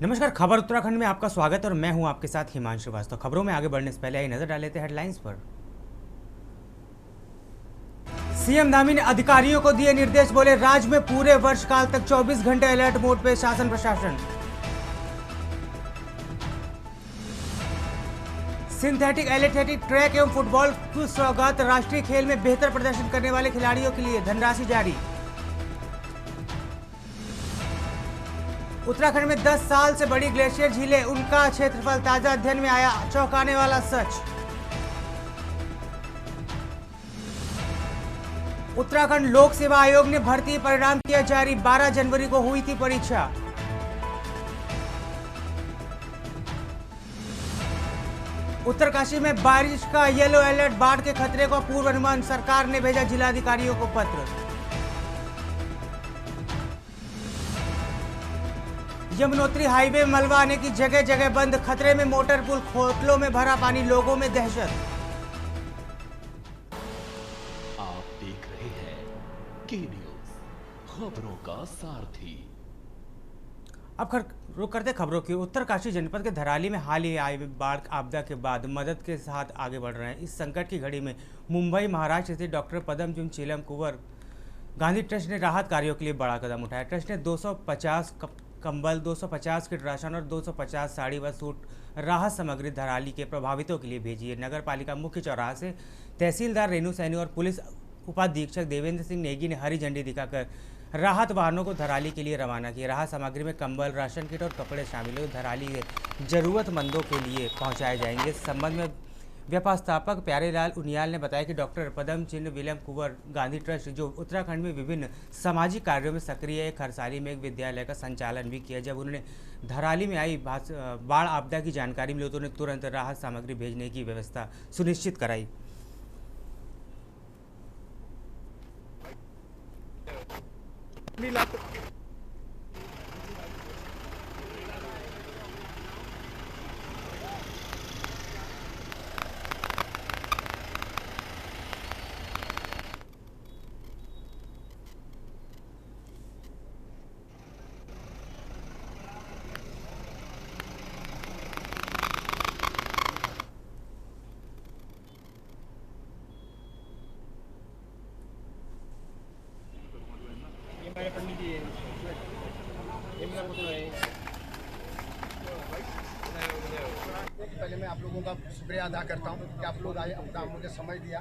नमस्कार। खबर उत्तराखंड में आपका स्वागत और मैं हूं आपके साथ हिमांशु श्रीवास्तव। खबरों में आगे बढ़ने से पहले आई नजर डाल लेते हैं हेडलाइंस पर। सीएम धामी ने अधिकारियों को दिए निर्देश, बोले राज्य में पूरे वर्ष काल तक 24 घंटे अलर्ट मोड पे शासन प्रशासन। सिंथेटिक एथलेटिक ट्रैक एवं फुटबॉल की सौगात, राष्ट्रीय खेल में बेहतर प्रदर्शन करने वाले खिलाड़ियों के लिए धनराशि जारी। उत्तराखंड में 10 साल से बड़ी ग्लेशियर झीलें, उनका क्षेत्रफल, ताजा अध्ययन में आया चौंकाने वाला सच। उत्तराखंड लोक सेवा आयोग ने भर्ती परिणाम किया जारी, 12 जनवरी को हुई थी परीक्षा। उत्तरकाशी में बारिश का येलो अलर्ट, बाढ़ के खतरे का पूर्व अनुमान, सरकार ने भेजा जिलाधिकारियों को पत्र। यमुनोत्री हाईवे में मलबा आने की जगह जगह बंद, खतरे में मोटर पुल, खोखलों में भरा पानी, लोगों में दहशत। आप देख रहे हैं के न्यूज, खबरों का सारथी। अब रुक करते खबरों की। उत्तरकाशी जनपद के धराली में हाल ही आई बाढ़ आपदा के बाद मदद के साथ आगे बढ़ रहे हैं। इस संकट की घड़ी में मुंबई महाराष्ट्र स्थित डॉक्टर पदमचंद चिलम कुंवर गांधी ट्रस्ट ने राहत कार्यों के लिए बड़ा कदम उठाया। ट्रस्ट ने 250 कंबल, 250 किट राशन और 250 साड़ी व सूट राहत सामग्री धराली के प्रभावितों के लिए भेजी है। नगर पालिका मुख्य चौराहा से तहसीलदार रेणु सैनी और पुलिस उपाधीक्षक देवेंद्र सिंह नेगी ने हरी झंडी दिखाकर राहत वाहनों को धराली के लिए रवाना किया। राहत सामग्री में कंबल, राशन किट और कपड़े शामिल है, धराली के जरूरतमंदों के लिए पहुंचाए जाएंगे। इस संबंध में व्यवस्थापक प्यारेलाल उनियाल ने बताया कि डॉक्टर पदमचंद विलियम कुंवर गांधी ट्रस्ट, जो उत्तराखंड में विभिन्न सामाजिक कार्यों में सक्रिय है, खरसाली में एक विद्यालय का संचालन भी किया। जब उन्होंने धराली में आई बाढ़ आपदा की जानकारी मिली तो उन्होंने तुरंत राहत सामग्री भेजने की व्यवस्था सुनिश्चित कराई। पहले मैं आप लोगों का शुक्रिया अदा करता हूं कि आप लोग आए, अपना मुझे समय दिया।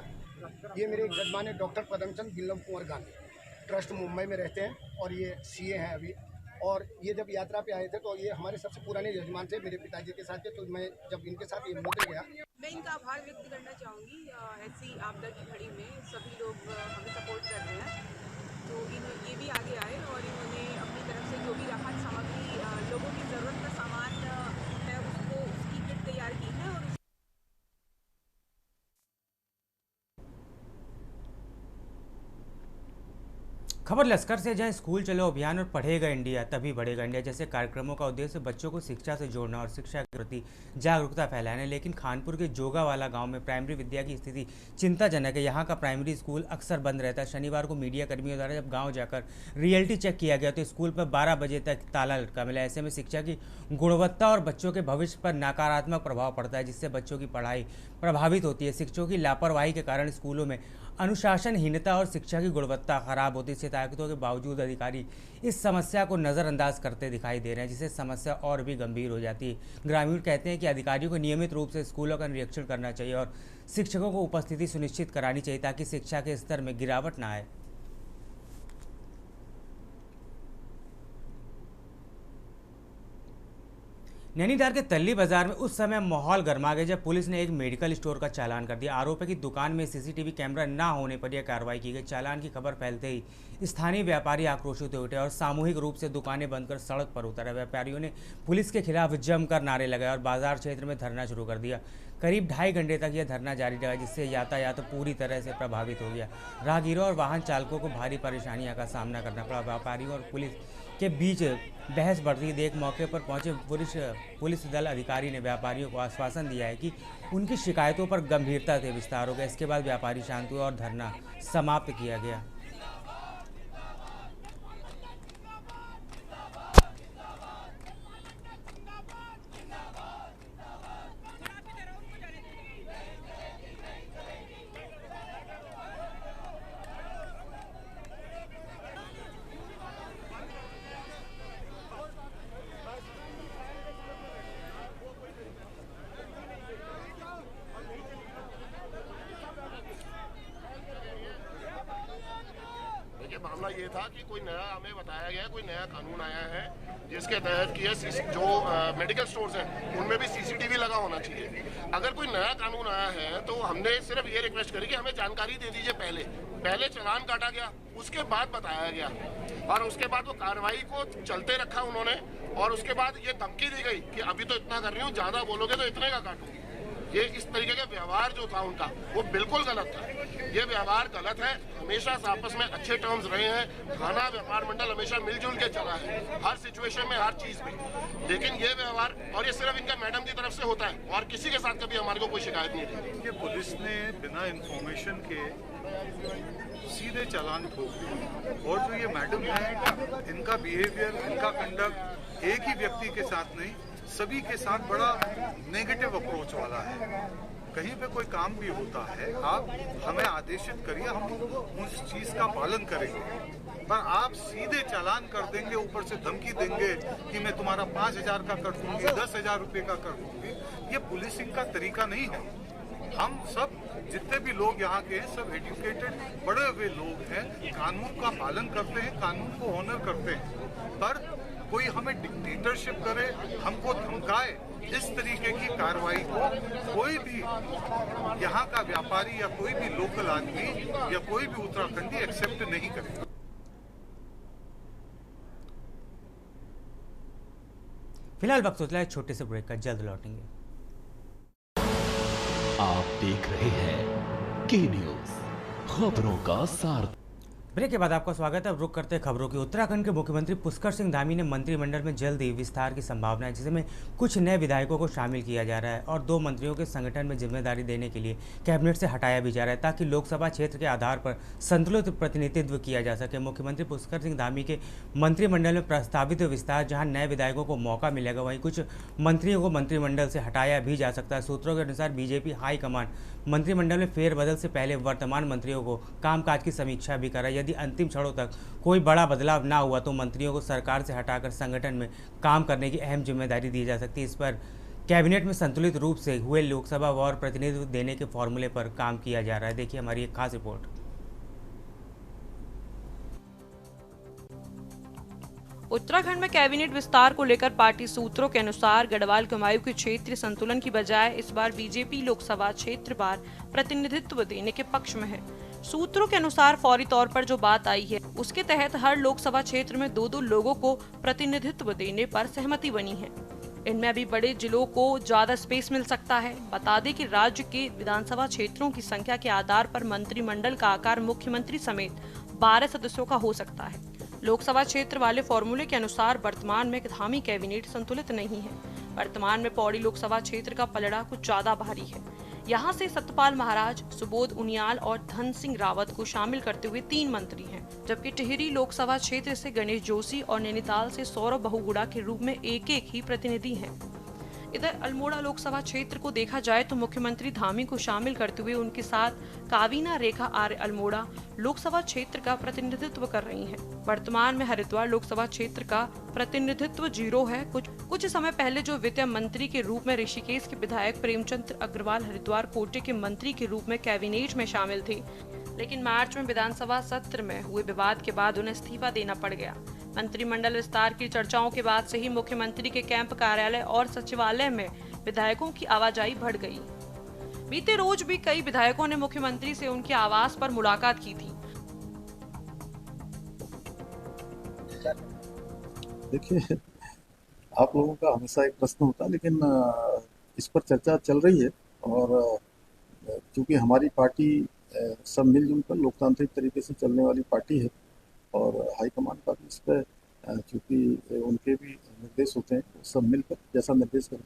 ये मेरे यजमान डॉक्टर पदमचंद विलियम कुंवर गांधी ट्रस्ट मुंबई में रहते हैं और ये सीए हैं अभी। और ये जब यात्रा पे आए थे तो ये हमारे सबसे पुराने यजमान थे, मेरे पिताजी के साथ थे। तो मैं जब इनके साथ ये मुद्दे गया, मैं इनका आभार व्यक्त करना चाहूँगी। ऐसी आपदा की घड़ी में सभी लोग हमें सपोर्ट कर रहे हैं, तो ये भी आगे आए और इन्होंने अपनी तरफ से जो भी राहत सामग्री, लोगों की ज़रूरत का सामान है, उसकी किट तैयार की है। और खबर लश्कर से, जहां स्कूल चलो अभियान और पढ़ेगा इंडिया तभी बढ़ेगा इंडिया जैसे कार्यक्रमों का उद्देश्य बच्चों को शिक्षा से जोड़ना और शिक्षा के प्रति जागरूकता फैलाना। लेकिन खानपुर के जोगावाला गांव में प्राइमरी विद्या की स्थिति चिंताजनक है। यहां का प्राइमरी स्कूल अक्सर बंद रहता है। शनिवार को मीडिया कर्मियों द्वारा जब गाँव जाकर रियलिटी चेक किया गया तो स्कूल पर 12 बजे तक ताला लटका मिला। ऐसे में शिक्षा की गुणवत्ता और बच्चों के भविष्य पर नकारात्मक प्रभाव पड़ता है, जिससे बच्चों की पढ़ाई प्रभावित होती है। शिक्षकों की लापरवाही के कारण स्कूलों में अनुशासनहीनता और शिक्षा की गुणवत्ता खराब होती है। शिकायतों के बावजूद अधिकारी इस समस्या को नज़रअंदाज करते दिखाई दे रहे हैं, जिससे समस्या और भी गंभीर हो जाती है। ग्रामीण कहते हैं कि अधिकारियों को नियमित रूप से स्कूलों का निरीक्षण करना चाहिए और शिक्षकों को उपस्थिति सुनिश्चित करानी चाहिए ताकि शिक्षा के स्तर में गिरावट ना आए। नैनीताल के तल्ली बाजार में उस समय माहौल गर्मा गया जब पुलिस ने एक मेडिकल स्टोर का चालान कर दिया। आरोप है कि दुकान में सीसीटीवी कैमरा ना होने पर यह कार्रवाई की गई। चालान की खबर फैलते ही स्थानीय व्यापारी आक्रोशित हो उठे और सामूहिक रूप से दुकानें बंद कर सड़क पर उतरे। व्यापारियों ने पुलिस के खिलाफ जमकर नारे लगाए और बाजार क्षेत्र में धरना शुरू कर दिया। करीब 2.5 घंटे तक यह धरना जारी रहा, जिससे यातायात पूरी तरह से प्रभावित हो गया। राहगीरों और वाहन चालकों को भारी परेशानियों का सामना करना पड़ा। व्यापारियों और पुलिस के बीच बहस बढ़ती देख मौके पर पहुंचे वरिष्ठ पुलिस दल अधिकारी ने व्यापारियों को आश्वासन दिया है कि उनकी शिकायतों पर गंभीरता से विस्तार होगा। इसके बाद व्यापारी शांत हुए और धरना समाप्त किया गया। मामला ये था कि कोई नया हमें बताया गया, कोई नया कानून आया है जिसके तहत कि जो मेडिकल स्टोर्स हैं उनमें भी सीसीटीवी लगा होना चाहिए। अगर कोई नया कानून आया है तो हमने सिर्फ ये रिक्वेस्ट करी कि हमें जानकारी दे दीजिए। पहले चालान काटा गया, उसके बाद बताया गया और उसके बाद वो कार्रवाई को चलते रखा उन्होंने और उसके बाद ये धमकी दी गई कि अभी तो इतना कर रही हूँ, ज्यादा बोलोगे तो इतने का काटूंगी। ये इस तरीके का व्यवहार जो था उनका वो बिल्कुल गलत था। ये व्यवहार गलत है। हमेशा से आपस में अच्छे टर्म्स रहे हैं। थाना व्यापार मंडल हमेशा मिलजुल के चला है हर सिचुएशन में, हर चीज में। लेकिन ये व्यवहार, और ये सिर्फ इनका मैडम की तरफ से होता है और किसी के साथ कभी हमारे को कोई शिकायत नहीं थी। कि पुलिस ने बिना इंफॉर्मेशन के सीधे चालान ठोक दिए और जो ये मैडम है इनका बिहेवियर, इनका कंडक्ट एक ही व्यक्ति के साथ नहीं, सभी के साथ बड़ा नेगेटिव अप्रोच वाला है। कहीं पे कोई काम भी होता है आप हमें आदेशित करिए, हम उस चीज का पालन करेंगे, पर आप सीधे चालान कर देंगे, ऊपर से धमकी देंगे कि मैं तुम्हारा 5,000 का कर दूंगी, 10,000 रुपये का कर दूंगी। ये पुलिसिंग का तरीका नहीं है। हम सब जितने भी लोग यहाँ के हैं सब एजुकेटेड बड़े हुए लोग हैं, कानून का पालन करते हैं, कानून को ऑनर करते हैं। पर कोई हमें डिक्टेटरशिप करे, हमको धमकाए, इस तरीके की कार्रवाई को कोई भी यहाँ का व्यापारी या कोई भी लोकल आदमी या कोई भी उत्तराखंडी एक्सेप्ट नहीं करेगा। फिलहाल वक्त होता है छोटे से ब्रेक का, जल्द लौटेंगे। आप देख रहे हैं के न्यूज, खबरों का सार। ब्रेक के बाद आपका स्वागत है। अब रुक करते हैं खबरों की। उत्तराखंड के मुख्यमंत्री पुष्कर सिंह धामी ने मंत्रिमंडल में जल्द ही विस्तार की संभावना है, जिसमें कुछ नए विधायकों को शामिल किया जा रहा है और 2 मंत्रियों के संगठन में जिम्मेदारी देने के लिए कैबिनेट से हटाया भी जा रहा है, ताकि लोकसभा क्षेत्र के आधार पर संतुलित प्रतिनिधित्व किया जा सके। मुख्यमंत्री पुष्कर सिंह धामी के मंत्रिमंडल में प्रस्तावित विस्तार, जहाँ नए विधायकों को मौका मिलेगा, वहीं कुछ मंत्रियों को मंत्रिमंडल से हटाया भी जा सकता है। सूत्रों के अनुसार बीजेपी हाईकमान मंत्रिमंडल में फेरबदल से पहले वर्तमान मंत्रियों को कामकाज की समीक्षा भी करा। यदि अंतिम क्षणों तक कोई बड़ा बदलाव ना हुआ तो मंत्रियों को सरकार से हटाकर संगठन में काम करने की अहम जिम्मेदारी दी जा सकती है। इस पर कैबिनेट में संतुलित रूप से हुए लोकसभा और प्रतिनिधित्व देने के फॉर्मूले पर काम किया जा रहा है। देखिए हमारी एक खास रिपोर्ट। उत्तराखंड में कैबिनेट विस्तार को लेकर पार्टी सूत्रों के अनुसार गढ़वाल कुमायूं के क्षेत्रीय संतुलन की बजाय इस बार बीजेपी लोकसभा क्षेत्र बार प्रतिनिधित्व देने के पक्ष में है। सूत्रों के अनुसार फौरी तौर पर जो बात आई है उसके तहत हर लोकसभा क्षेत्र में 2-2 लोगों को प्रतिनिधित्व देने पर सहमति बनी है। इनमें अभी बड़े जिलों को ज्यादा स्पेस मिल सकता है। बता दें कि राज्य के विधानसभा क्षेत्रों की संख्या के आधार पर मंत्रिमंडल का आकार मुख्यमंत्री समेत 12 सदस्यों का हो सकता है। लोकसभा क्षेत्र वाले फॉर्मूले के अनुसार वर्तमान में धामी कैबिनेट संतुलित नहीं है। वर्तमान में पौड़ी लोकसभा क्षेत्र का पलड़ा कुछ ज्यादा भारी है। यहाँ से सतपाल महाराज, सुबोध उनियाल और धन सिंह रावत को शामिल करते हुए 3 मंत्री हैं, जबकि टिहरी लोकसभा क्षेत्र से गणेश जोशी और नैनीताल से सौरभ बहुगुणा के रूप में एक ही प्रतिनिधि हैं। इधर अल्मोड़ा लोकसभा क्षेत्र को देखा जाए तो मुख्यमंत्री धामी को शामिल करते हुए उनके साथ कावीना रेखा आर्य अल्मोड़ा लोकसभा क्षेत्र का प्रतिनिधित्व कर रही हैं। वर्तमान में हरिद्वार लोकसभा क्षेत्र का प्रतिनिधित्व 0 है। कुछ समय पहले जो वित्त मंत्री के रूप में ऋषिकेश के विधायक प्रेमचंद अग्रवाल हरिद्वार कोटे के मंत्री के रूप में कैबिनेट में शामिल थे, लेकिन मार्च में विधानसभा सत्र में हुए विवाद के बाद उन्हें इस्तीफा देना पड़ गया। मंत्रिमंडल विस्तार की चर्चाओं के बाद से ही मुख्यमंत्री के कैंप कार्यालय और सचिवालय में विधायकों की आवाजाही बढ़ गई। बीते रोज भी कई विधायकों ने मुख्यमंत्री से उनके आवास पर मुलाकात की थी। देखिए, आप लोगों का हमेशा एक प्रश्न होता है, लेकिन इस पर चर्चा चल रही है और क्योंकि हमारी पार्टी सब मिलजुल कर लोकतांत्रिक तरीके से चलने वाली पार्टी है और हाईकमान का भी इस पर क्योंकि उनके भी निर्देश होते हैं, सब मिलकर जैसा निर्देश करें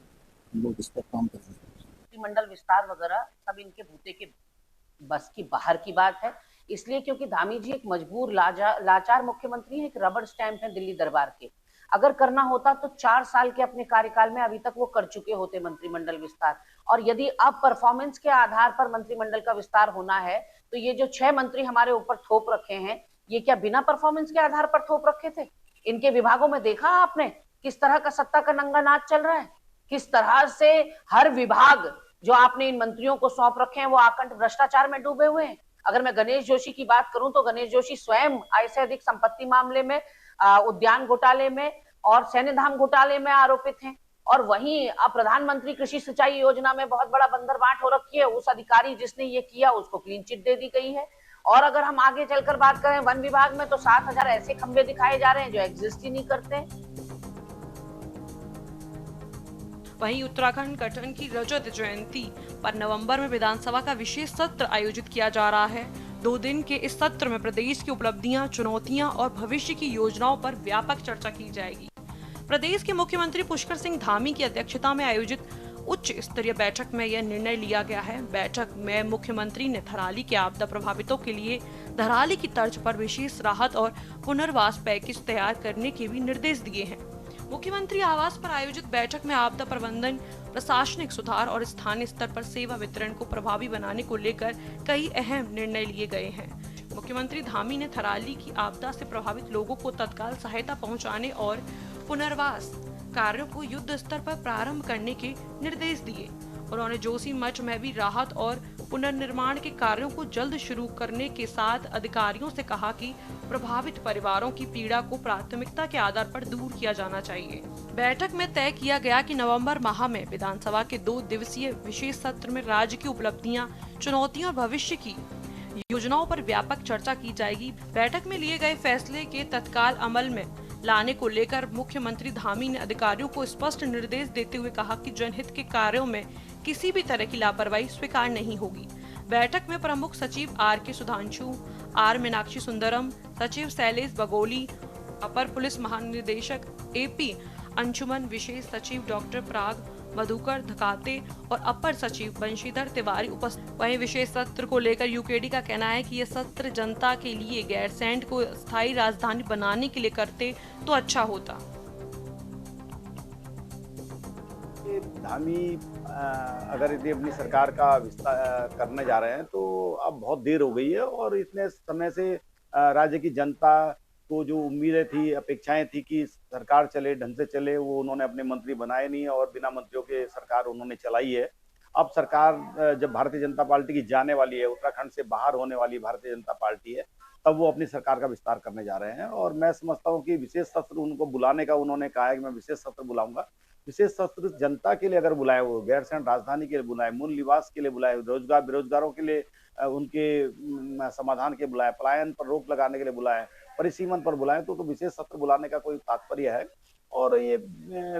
हम लोग इस पर काम कर रहे हैं। मंत्रिमंडल विस्तार वगैरह सब इनके भूते के बस की बाहर की बात है, इसलिए क्योंकि धामी जी एक मजबूर लाचार मुख्यमंत्री है, एक रबड़ स्टैंप है दिल्ली दरबार के। अगर करना होता तो 4 साल के अपने कार्यकाल में अभी तक वो कर चुके होते मंत्रिमंडल विस्तार। और यदि अब परफॉर्मेंस के आधार पर मंत्रिमंडल का विस्तार होना है तो ये जो 6 मंत्री हमारे ऊपर थोप रखे हैं, ये क्या बिना परफॉर्मेंस के आधार पर थोप रखे थे? इनके विभागों में देखा आपने किस तरह का सत्ता का नंगा नाच चल रहा है? किस तरह से हर विभाग जो आपने इन मंत्रियों को सौंप रखे हैं वो आकंठ भ्रष्टाचार में डूबे हुए हैं। अगर मैं गणेश जोशी की बात करूं तो गणेश जोशी स्वयं आय से अधिक संपत्ति मामले में, उद्यान घोटाले में और सैन्यधाम घोटाले में आरोपित हैं। और वहीं अब प्रधानमंत्री कृषि सिंचाई योजना में बहुत बड़ा बंदरबांट हो रखी है। उस अधिकारी जिसने ये किया उसको क्लीन चिट दे दी गई है। और अगर हम आगे चलकर बात करें वन विभाग में, तो 7,000 ऐसे खंभे दिखाए जा रहे हैं जो एग्जिस्ट ही नहीं करते। वहीं उत्तराखंड गठन की रजत जयंती पर नवंबर में विधानसभा का विशेष सत्र आयोजित किया जा रहा है। 2 दिन के इस सत्र में प्रदेश की उपलब्धियां, चुनौतियां और भविष्य की योजनाओं पर व्यापक चर्चा की जाएगी। प्रदेश के मुख्यमंत्री पुष्कर सिंह धामी की अध्यक्षता में आयोजित उच्च स्तरीय बैठक में यह निर्णय लिया गया है। बैठक में मुख्यमंत्री ने थराली के आपदा प्रभावितों के लिए धराली की तर्ज पर विशेष राहत और पुनर्वास पैकेज तैयार करने के भी निर्देश दिए हैं। मुख्यमंत्री आवास पर आयोजित बैठक में आपदा प्रबंधन, प्रशासनिक सुधार और स्थानीय स्तर पर सेवा वितरण को प्रभावी बनाने को लेकर कई अहम निर्णय लिए गए हैं। मुख्यमंत्री धामी ने थराली की आपदा से प्रभावित लोगों को तत्काल सहायता पहुंचाने और पुनर्वास कार्यों को युद्ध स्तर पर प्रारंभ करने के निर्देश दिए। उन्होंने जोशीमठ में भी राहत और पुनर्निर्माण के कार्यों को जल्द शुरू करने के साथ अधिकारियों से कहा कि प्रभावित परिवारों की पीड़ा को प्राथमिकता के आधार पर दूर किया जाना चाहिए। बैठक में तय किया गया कि नवंबर माह में विधानसभा के 2 दिवसीय विशेष सत्र में राज्य की उपलब्धियां, चुनौतियां और भविष्य की योजनाओं पर व्यापक चर्चा की जाएगी। बैठक में लिए गए फैसले के तत्काल अमल में लाने को लेकर मुख्यमंत्री धामी ने अधिकारियों को स्पष्ट निर्देश देते हुए कहा कि जनहित के कार्यों में किसी भी तरह की लापरवाही स्वीकार नहीं होगी। बैठक में प्रमुख सचिव आर.के. सुधांशु, आर. मीनाक्षी सुंदरम, सचिव शैलेश बगोली, अपर पुलिस महानिदेशक ए.पी. अंशुमन, विशेष सचिव डॉक्टर पराग मधुकर धकाते और अपर सचिव बंशीधर तिवारी उपस्थित। वहीं विशेष सत्र को लेकर यूकेडी का कहना है कि यह सत्र जनता के लिए गैरसैंण को स्थायी राजधानी बनाने के लिए करते तो अच्छा होता। धामी अगर यदि अपनी सरकार का विस्तार करने जा रहे हैं तो अब बहुत देर हो गई है और इतने समय से राज्य की जनता को जो उम्मीदें थी, अपेक्षाएं थी कि सरकार चले, ढंग से चले, वो उन्होंने अपने मंत्री बनाए नहीं और बिना मंत्रियों के सरकार उन्होंने चलाई है। अब सरकार जब भारतीय जनता पार्टी की जाने वाली है, उत्तराखंड से बाहर होने वाली भारतीय जनता पार्टी है, तब वो अपनी सरकार का विस्तार करने जा रहे हैं। और मैं समझता हूँ कि विशेष सत्र उनको बुलाने का, उन्होंने कहा है कि मैं विशेष सत्र बुलाऊंगा। विशेष सत्र जनता के लिए अगर बुलाए, वो गैरसैंण राजधानी के लिए बुलाए, मूल निवास के लिए बुलाए, रोजगार बेरोजगारों के लिए उनके समाधान के बुलाए, पलायन पर रोक लगाने के लिए बुलाए, परिसीमन पर बुलाए, तो विशेष सत्र बुलाने का कोई तात्पर्य है। और ये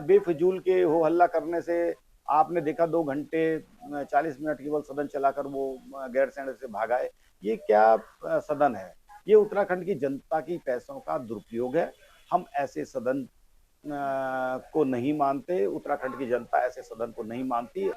बेफिजूल के हो हल्ला करने से आपने देखा 2 घंटे 40 मिनट केवल सदन चलाकर वो गैरसैंण से भागाए। ये क्या सदन है? ये उत्तराखंड की जनता की पैसों का दुरुपयोग है। हम ऐसे सदन को नहीं मानते, उत्तराखंड की जनता ऐसे सदन को नहीं मानती।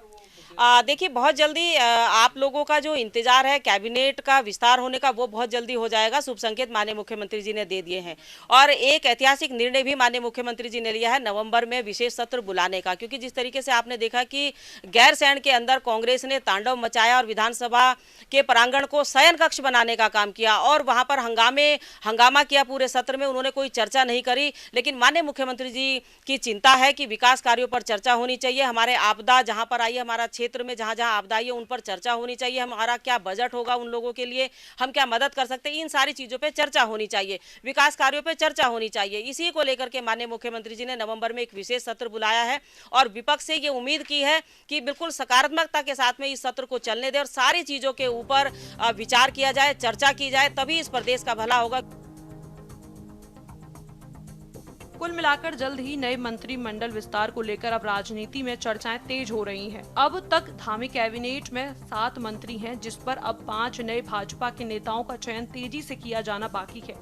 देखिए, बहुत जल्दी आप लोगों का जो इंतजार है कैबिनेट का विस्तार होने का, वो बहुत जल्दी हो जाएगा। शुभ संकेत माननीय मुख्यमंत्री जी ने दे दिए हैं और एक ऐतिहासिक निर्णय भी माननीय मुख्यमंत्री जी ने लिया है नवंबर में विशेष सत्र बुलाने का, क्योंकि जिस तरीके से आपने देखा कि गैरसैंण के अंदर कांग्रेस ने तांडव मचाया और विधानसभा के प्रांगण को शयन कक्ष बनाने का काम किया और वहां पर हंगामा किया। पूरे सत्र में उन्होंने कोई चर्चा नहीं करी, लेकिन माननीय मुख्यमंत्री की चिंता है कि विकास कार्यों पर चर्चा होनी चाहिए। हमारे आपदा जहां पर आई है, हमारा क्षेत्र में जहां जहां आपदा आई है, उन पर चर्चा होनी चाहिए। हमारा क्या बजट होगा उन लोगों के लिए, हम क्या मदद कर सकते हैं, इन सारी चीजों पे चर्चा होनी चाहिए, विकास कार्यों पे चर्चा होनी चाहिए। इसी को लेकर के माननीय मुख्यमंत्री जी ने नवंबर में एक विशेष सत्र बुलाया है और विपक्ष से ये उम्मीद की है कि बिल्कुल सकारात्मकता के साथ में इस सत्र को चलने दे और सारी चीजों के ऊपर विचार किया जाए, चर्चा की जाए, तभी इस प्रदेश का भला होगा। कुल मिलाकर जल्द ही नए मंत्रिमंडल विस्तार को लेकर अब राजनीति में चर्चाएं तेज हो रही हैं। अब तक धामी कैबिनेट में 7 मंत्री हैं, जिस पर अब 5 नए भाजपा के नेताओं का चयन तेजी से किया जाना बाकी है।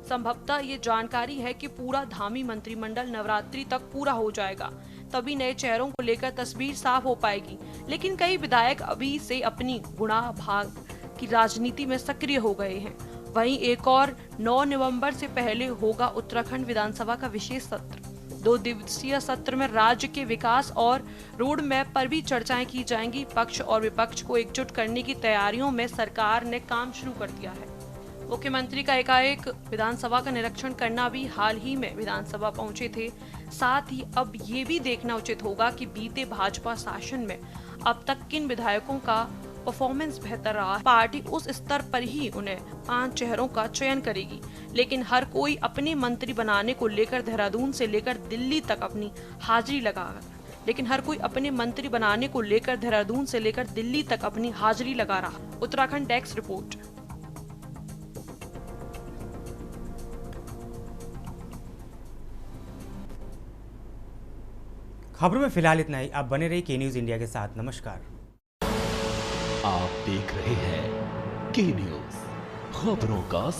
संभवतः ये जानकारी है कि पूरा धामी मंत्रिमंडल नवरात्रि तक पूरा हो जाएगा, तभी नए चेहरों को लेकर तस्वीर साफ हो पाएगी। लेकिन कई विधायक अभी से अपनी गुणा भाग की राजनीति में सक्रिय हो गए हैं। वहीं एक और 9 नवंबर से पहले होगा उत्तराखंड विधानसभा का विशेष सत्र। 2 दिवसीय सत्र में राज्य के विकास और रोड मैप पर भी चर्चाएं की जाएंगी। पक्ष और विपक्ष को एकजुट करने की तैयारियों में सरकार ने काम शुरू कर दिया है। मुख्यमंत्री का एकाएक विधानसभा का निरीक्षण करना भी हाल ही में विधानसभा पहुंचे थे। साथ ही अब ये भी देखना उचित होगा कि बीते भाजपा शासन में अब तक किन विधायकों का परफॉर्मेंस बेहतर रहा, पार्टी उस स्तर पर ही उन्हें 5 चेहरों का चयन करेगी। लेकिन हर कोई अपने मंत्री बनाने को लेकर देहरादून से लेकर दिल्ली तक अपनी हाजिरी लगा रहा। Uttarakhand desk report. खबरों में फिलहाल इतना ही। आप बने रहिए के न्यूज़ इंडिया के साथ। नमस्कार। आप देख रहे हैं के न्यूज़, खबरों का